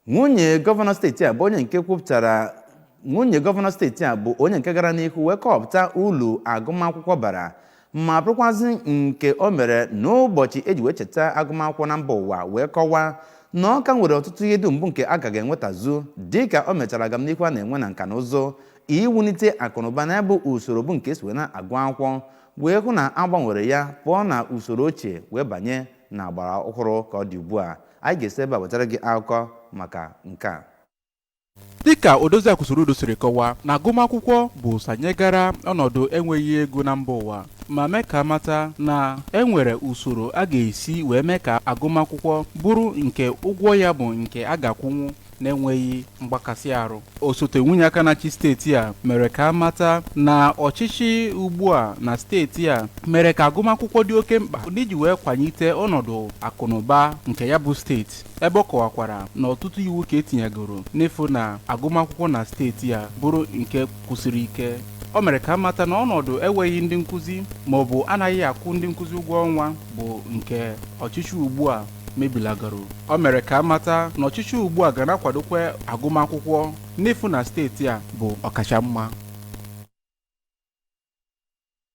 Nwunye gọvanọ steeti a bụ onye nke kwupụtara nwunye gọvanọ steeti a bụ onye nke gara n'ihu wee kọpụta ulu agụmakwụkwọ bara ma bụrụkwazị nke o mere n'ụbọchị eji wee cheta agụmakwụkwọ na mba ụwa wee kọwaa na ọ ka nwere ọtụtụ ihe dum bụ nke a gaghị enwetazu dịka o mechara agamnihu a na-enwe na nka na ụzụ iwulite akụnụba na bụ usoro bụ nke esi wee na-agụ akwụkwọ wee hụ na agbanwere ya pụọ na usoro ochie wee banye na agbara ọhụrụ ka ọ dị ugbu a. Anyị ga-esi ebe a wetara gị akụkọ maka nke a. Dịka Odoziaku Soludo siri kọwaa na agụmakwụkwọ bụ sanyegara ọnọdụ enweghị ego na mba ụwa ma mee ka mata na enwere usoro a ga-esi wee mee ka agụmakwụkwọ bụrụ nke ụgwọ ya bụ nke a ga-akwụnwu na-enweghị mgbakasị arụ. Osote nwunye aka na-achị steeti a mere ka mata na ọchịchị ugbu a na steeti a mere ka agụmakwụkwọ dị oke mkpa n'iji wee kwanyite ọnọdụ akụnụba nke ya bụ steeti, ebe ọ kọwakwara na ọtụtụ iwu ka etinyegoro n'efu na agụmakwụkwọ na steeti a bụrụ nke kwụsịrị ike. O mere ka mata na ọnọdụ enweghị ndị nkụzi ma ọ bụ anaghị akwụ ndị nkụzi ụgwọ ọnwa bụ nke ọchịchị ugbu a mebilagoro. O mere ka mata na ọchịchị ugbu a ga na-akwadokwa agụmakwụkwọ n'efu na steeti a bụ ọkacha mma.